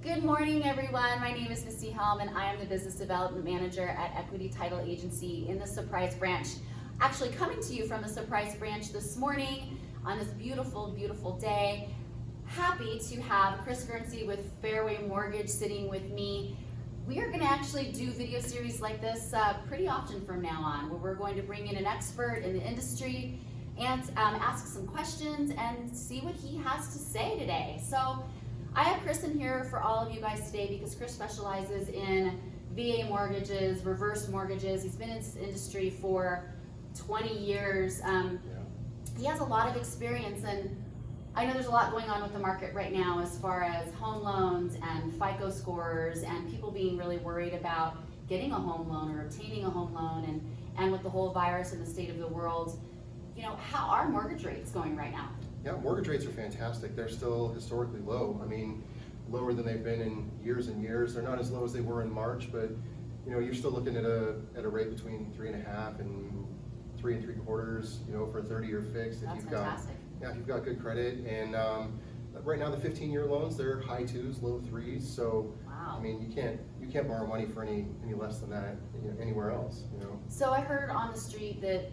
Good morning, everyone. My name is Mystey Helm, and I am the Business Development Manager at Equity Title Agency in the Surprise Branch. Actually coming to you from the Surprise Branch this morning on this beautiful, beautiful day. Happy to have Chris Gurnsey with Fairway Mortgage sitting with me. We are going to actually do video series like this pretty often from now on, where we're going to bring in an expert in the industry and ask some questions and see what he has to say today. So I have Chris in here for all of you guys today because Chris specializes in VA mortgages, reverse mortgages. He's been in this industry for 20 years. He has a lot of experience, and I know there's a lot going on with the market right now as far as home loans and FICO scores and people being really worried about getting a home loan or obtaining a home loan, and with the whole virus and the state of the world. You know, how are mortgage rates going right now? Yeah, mortgage rates are fantastic. They're still historically low. I mean, lower than they've been in years and years. They're not as low as they were in March, but you know, you're still looking at a rate between 3.5 and 3 3/4. You know, for a 30-year fix. That's fantastic. If you've got good credit, and right now the 15-year loans, they're high 2s, low 3s. So wow. I mean, you can't borrow money for any less than that, you know, anywhere else. You know. So I heard on the street that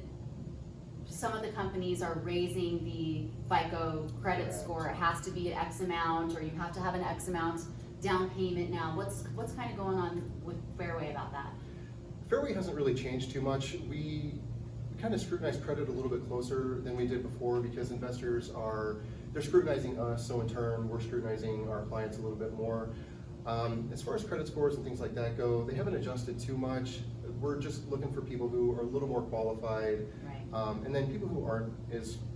some of the companies are raising the FICO credit score. It has to be at X amount, or you have to have an X amount down payment now. What's kind of going on with Fairway about that? Fairway hasn't really changed too much. We kind of scrutinize credit a little bit closer than we did before because investors they're scrutinizing us, so in turn we're scrutinizing our clients a little bit more. As far as credit scores and things like that go, they haven't adjusted too much. We're just looking for people who are a little more qualified. Right. And then people who aren't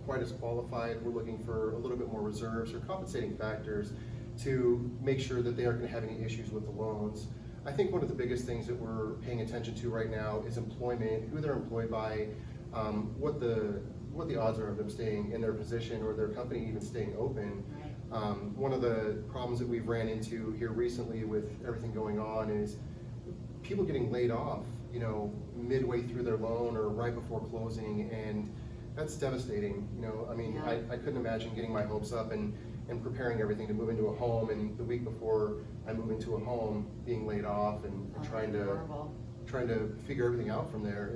quite as qualified, we're looking for a little bit more reserves or compensating factors to make sure that they aren't going to have any issues with the loans. I think one of the biggest things that we're paying attention to right now is employment, who they're employed by, what the odds are of them staying in their position or their company even staying open. Right. One of the problems that we've ran into here recently with everything going on is people getting laid off, you know, midway through their loan or right before closing, and that's devastating. You know, I mean, yeah. I couldn't imagine getting my hopes up and preparing everything to move into a home, and the week before I move into a home being laid off and trying to figure everything out from there.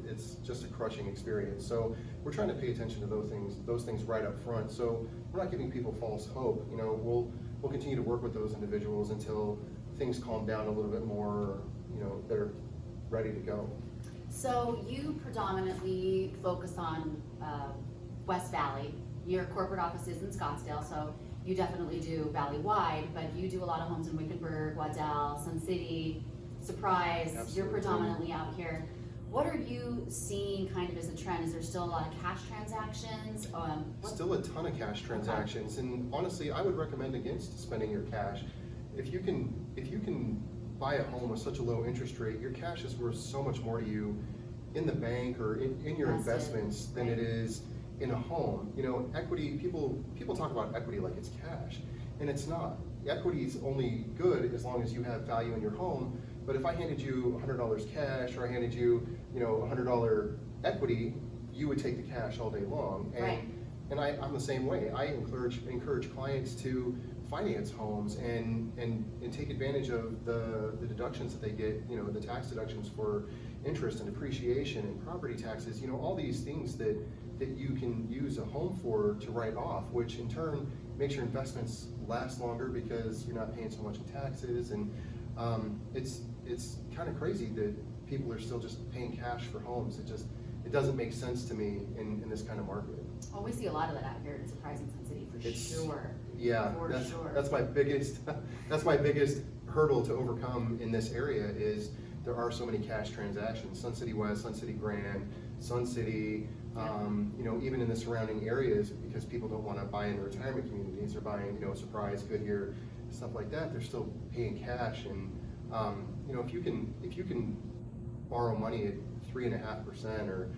It's just a crushing experience. So we're trying to pay attention to those things right up front. So we're not giving people false hope. You know, we'll continue to work with those individuals until things calm down a little bit more. You know, they're ready to go. So you predominantly focus on West Valley. Your corporate office is in Scottsdale, so you definitely do Valley-wide, but you do a lot of homes in Wickenburg, Waddell, Sun City, Surprise. Absolutely. You're predominantly out here. What are you seeing kind of as a trend? Is there still a lot of cash transactions? Still a ton of cash transactions, and honestly, I would recommend against spending your cash. If you can buy a home with such a low interest rate, your cash is worth so much more to you in the bank or in your investments than it is in a home. You know, equity, people talk about equity like it's cash, and it's not. Equity is only good as long as you have value in your home. But if I handed you $100 cash, or I handed you, you know, $100 equity, you would take the cash all day long. And I'm the same way. I encourage clients to finance homes and take advantage of the deductions that they get, you know, the tax deductions for interest and depreciation and property taxes, you know, all these things that you can use a home for to write off, which in turn makes your investments last longer because you're not paying so much in taxes. And it's kind of crazy that people are still just paying cash for homes. It doesn't make sense to me in this kind of market. Well, we see a lot of that out here in Surprising Sun City for sure. Yeah, that's my biggest hurdle to overcome in this area is there are so many cash transactions. Sun City West, Sun City Grand, Sun City, you know, even in the surrounding areas, because people don't want to buy in the retirement communities. They're buying, you know, Surprise, Goodyear, stuff like that. They're still paying cash, and you know, if you can borrow money at 3.5% or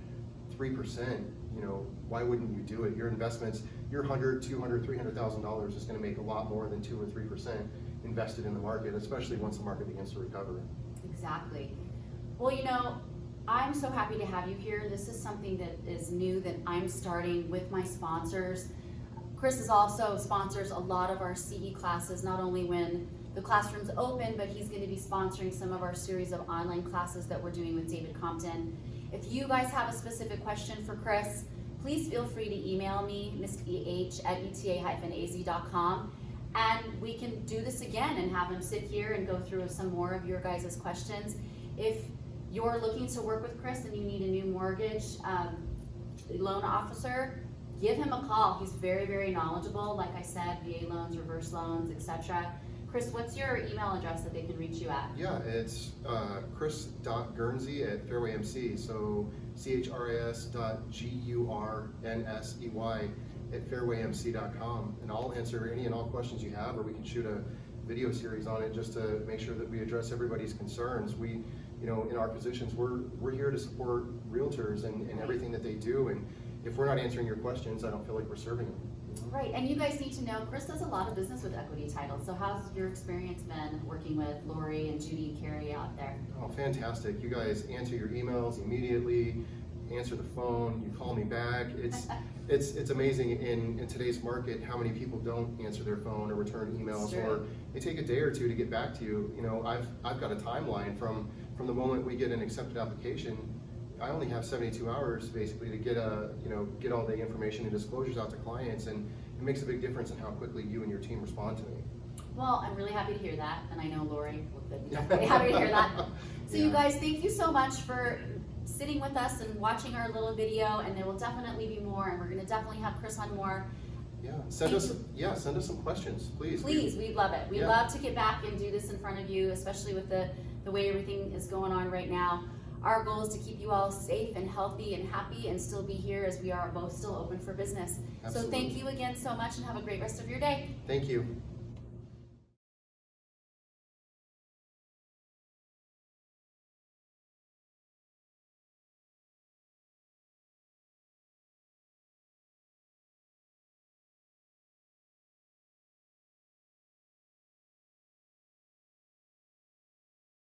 3%, you know, why wouldn't you do it? Your investments, your $100,000, $200,000, $300,000 is going to make a lot more than 2 or 3% invested in the market, especially once the market begins to recover. Exactly. Well, you know, I'm so happy to have you here. This is something that is new that I'm starting with my sponsors. Chris is also sponsors a lot of our CE classes, not only when the classroom's open, but he's going to be sponsoring some of our series of online classes that we're doing with David Compton. If you guys have a specific question for Chris, please feel free to email me, mysteyh@eta-az.com, and we can do this again and have him sit here and go through some more of your guys' questions. If you're looking to work with Chris and you need a new mortgage loan officer, give him a call. He's very, very knowledgeable. Like I said, VA loans, reverse loans, etc. Chris, what's your email address that they can reach you at? Yeah, it's chris.gurnsey@fairwaymc, so chris.gurnsey@fairwaymc.com, and I'll answer any and all questions you have, or we can shoot a video series on it just to make sure that we address everybody's concerns. We, in our positions, we're here to support realtors and everything that they do, and if we're not answering your questions, I don't feel like we're serving them. Right, and you guys need to know, Chris does a lot of business with Equity Title, so how's your experience been working with Lori and Judy and Carrie out there? Oh, fantastic. You guys answer your emails immediately, answer the phone, you call me back. It's amazing in today's market how many people don't answer their phone or return emails, or they take a day or two to get back to you. I've got a timeline from the moment we get an accepted application. I only have 72 hours basically to get all the information and disclosures out to clients, and it makes a big difference in how quickly you and your team respond to me. Well, I'm really happy to hear that, and I know Lori will be definitely happy to hear that. So you guys, thank you so much for sitting with us and watching our little video, and there will definitely be more, and we're going to definitely have Chris on more. Yeah, send us some questions, please. Please, we'd love it. We'd love to get back and do this in front of you, especially with the way everything is going on right now. Our goal is to keep you all safe and healthy and happy and still be here, as we are both still open for business. Absolutely. So thank you again so much, and have a great rest of your day. Thank you.